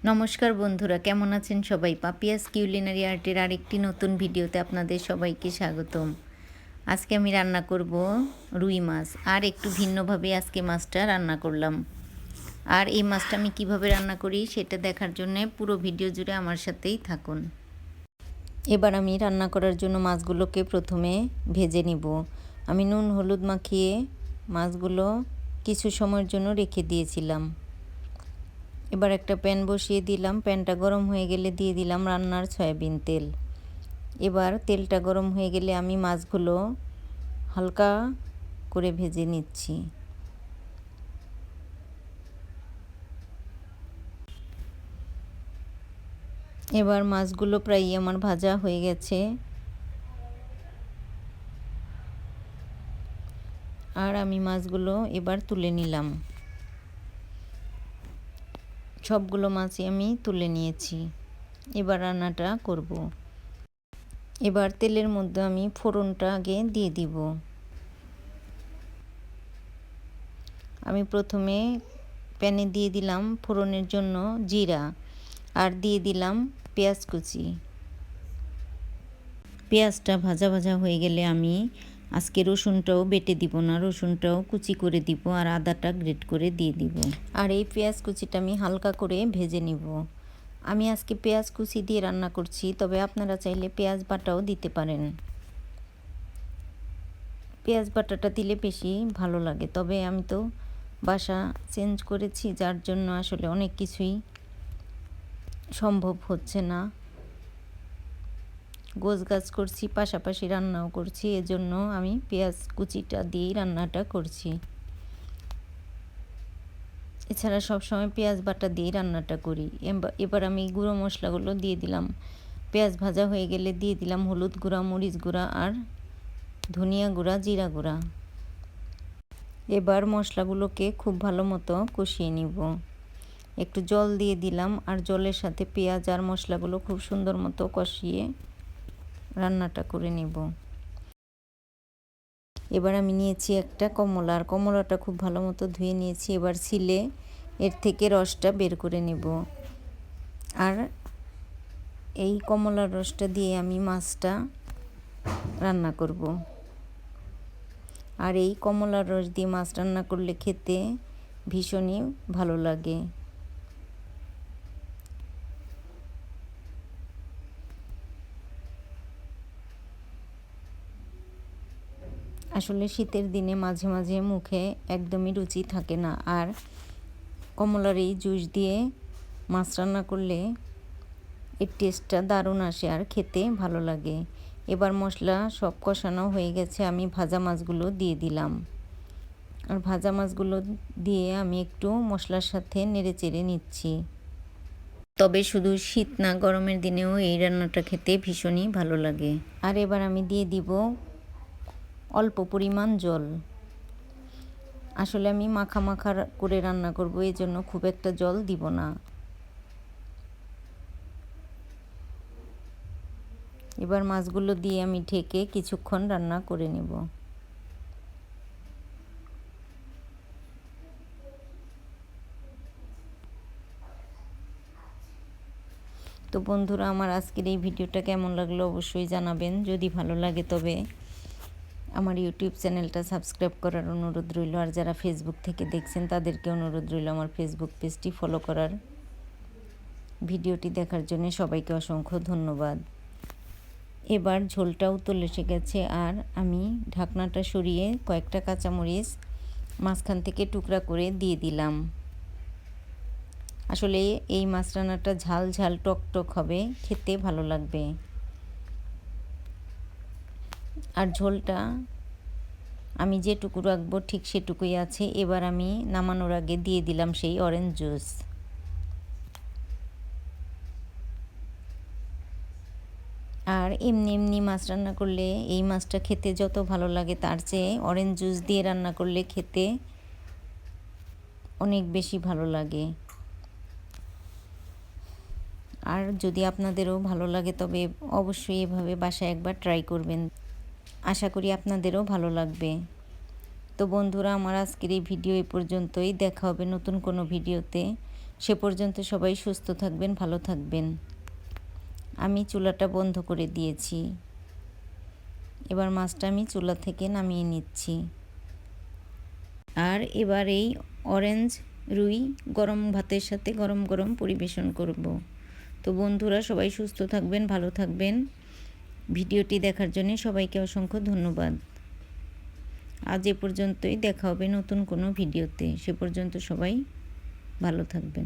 নমস্কার বন্ধুরা, কেমন আছেন সবাই? পাপিয়াস কিউলিনারি আর্টের আরেকটি নতুন ভিডিওতে আপনাদের সবাইকে স্বাগতম। আজকে আমি রান্না করব রুই মাছ, আর একটু ভিন্নভাবে আজকে মাছটা রান্না করলাম। আর এই মাছটা আমি কিভাবে রান্না করি সেটা দেখার জন্য পুরো ভিডিও জুড়ে আমার সাথেই থাকুন। এবার আমি রান্না করার জন্য মাছগুলোকে প্রথমে ভেজে নিব। আমি নুন হলুদ মাখিয়ে মাছগুলো কিছু সময়ের জন্য রেখে দিয়েছিলাম। এবার একটা প্যান বসিয়ে দিলাম। প্যানটা গরম হয়ে গেলে দিয়ে দিলাম রান্নার সয়াবিন তেল। এবার তেলটা গরম হয়ে গেলে আমি মাছগুলো হালকা করে ভেজে নিচ্ছি। এবার মাছগুলো প্রায় আমার ভাজা হয়ে গেছে, আর আমি মাছগুলো এবার তুলে নিলাম। সবগুলো মাছই আমি তুলে নিয়েছি। এবার রান্নাটা করব। এবার তেলের মধ্যে আমি ফোড়নটা আগে দিয়ে দিব। আমি প্রথমে প্যানে দিয়ে দিলাম ফোড়নের জন্য জিরা, আর দিয়ে দিলাম পেঁয়াজ কুচি। পেঁয়াজটা ভাজা ভাজা হয়ে গেলে আমি আজকে রসুনটাও বেটে দিব না, রসুনটাও কুচি করে দিব, আর আদাটা গ্রেট করে দিয়ে দিব। আর এই পেঁয়াজ কুচিটা আমি হালকা করে ভেজে নিব। আমি আজকে পেঁয়াজ কুচি দিয়ে রান্না করছি, তবে আপনারা চাইলে পেঁয়াজ বাটাও দিতে পারেন। পেঁয়াজ বাটাটা দিলে বেশি ভালো লাগে, তবে আমি তো বাসা চেঞ্জ করেছি, যার জন্য আসলে অনেক কিছুই সম্ভব হচ্ছে না। গোছগাছ করছি, পাশাপাশি রান্নাও করছি, এজন্য আমি পেঁয়াজ কুচিটা দিয়েই রান্নাটা করছি। এছাড়া সবসময় পেঁয়াজ বাটা দিয়েই রান্নাটা করি। এবার আমি গুঁড়ো মশলাগুলো দিয়ে দিলাম। পেঁয়াজ ভাজা হয়ে গেলে দিয়ে দিলাম হলুদ গুঁড়া, মরিচ গুঁড়া, আর ধনিয়া গুঁড়া, জিরা গুঁড়া। এবার মশলাগুলোকে খুব ভালো মতো কষিয়ে নিব। একটু জল দিয়ে দিলাম, আর জলের সাথে পেঁয়াজ আর মশলাগুলো খুব সুন্দর মতো কষিয়ে রান্নাটা করে নেব। এবার আমি নিয়েছি একটা কমলা, আর কমলাটা খুব ভালো মতো ধুয়ে নিয়েছি। এবার ছিলে এর থেকে রসটা বের করে নেব। আর এই কমলার রসটা দিয়ে আমি মাছটা রান্না করব। আর এই কমলার রস দিয়ে মাছ রান্না করলে খেতে ভীষণই ভালো লাগে। আসলে শীতের দিনে মাঝে মাঝে মুখে একদমই রুচি থাকে না, আর কমলার এই জুস দিয়ে মাছ রান্না করলে এর টেস্টটা দারুণ আসে, আর খেতে ভালো লাগে। এবার মশলা সব কষানো হয়ে গেছে, আমি ভাজা মাছগুলো দিয়ে দিলাম। আর ভাজা মাছগুলো দিয়ে আমি একটু মশলার সাথে নেড়ে চেড়ে নিচ্ছি। তবে শুধু শীত না, গরমের দিনেও এই রান্নাটা খেতে ভীষণই ভালো লাগে। আর এবার আমি দিয়ে দিব অল্প পরিমাণ জল। আসলে আমি মাখা মাখা করে রান্না করব, এই জন্য খুব একটা জল দিব না। এবার মাছগুলো দিয়ে আমি ঢেকে কিছুক্ষণ রান্না করে নেব। তো বন্ধুরা, আমার আজকের এই ভিডিওটা কেমন লাগলো অবশ্যই জানাবেন। যদি ভালো লাগে তবে আমার ইউটিউব চ্যানেলটা সাবস্ক্রাইব করার অনুরোধ রইল, আর যারা ফেসবুক থেকে দেখছেন তাদেরকে অনুরোধ রইল আমার ফেসবুক পেজটি ফলো করার। ভিডিওটি দেখার জন্য সবাইকে অসংখ্য ধন্যবাদ। এবার ঝোলটাও উতলে এসে গেছে, আর আমি ঢাকনাটা সরিয়ে কয়েকটা কাঁচামরিচ মাঝখান থেকে টুকরা করে দিয়ে দিলাম। আসলে এই মাছ রান্নাটা ঝাল ঝাল টক টক হবে, খেতে ভালো লাগবে। আর ঝোলটা আমি যেটুকু রাখবো ঠিক সেটুকুই আছে। এবার আমি নামানোর আগে দিয়ে দিলাম সেই অরেঞ্জ জুস। আর এমনি এমনি মাছ রান্না করলে এই মাছটা খেতে যত ভালো লাগে, তার চেয়ে অরেঞ্জ জুস দিয়ে রান্না করলে খেতে অনেক বেশি ভালো লাগে। আর যদি আপনাদেরও ভালো লাগে তবে অবশ্যই এভাবে বাসায় একবার ট্রাই করবেন। আশা করি আপনাদেরও ভালো লাগবে। তো বন্ধুরা, আমার আজকের এই ভিডিও এই পর্যন্তই। দেখা হবে নতুন কোনো ভিডিওতে। সে পর্যন্ত সবাই সুস্থ থাকবেন, ভালো থাকবেন। আমি চুলাটা বন্ধ করে দিয়েছি। এবার মাছটা আমি চুলা থেকে নামিয়ে নিচ্ছি। আর এবার এই অরেঞ্জ রুই গরম ভাতের সাথে গরম গরম পরিবেশন করব। তো বন্ধুরা, সবাই সুস্থ থাকবেন, ভালো থাকবেন। ভিডিওটি দেখার জন্য সবাইকে অসংখ্য ধন্যবাদ। আজ এ পর্যন্তই, দেখা হবে নতুন কোনো ভিডিওতে। সে পর্যন্ত সবাই ভালো থাকবেন।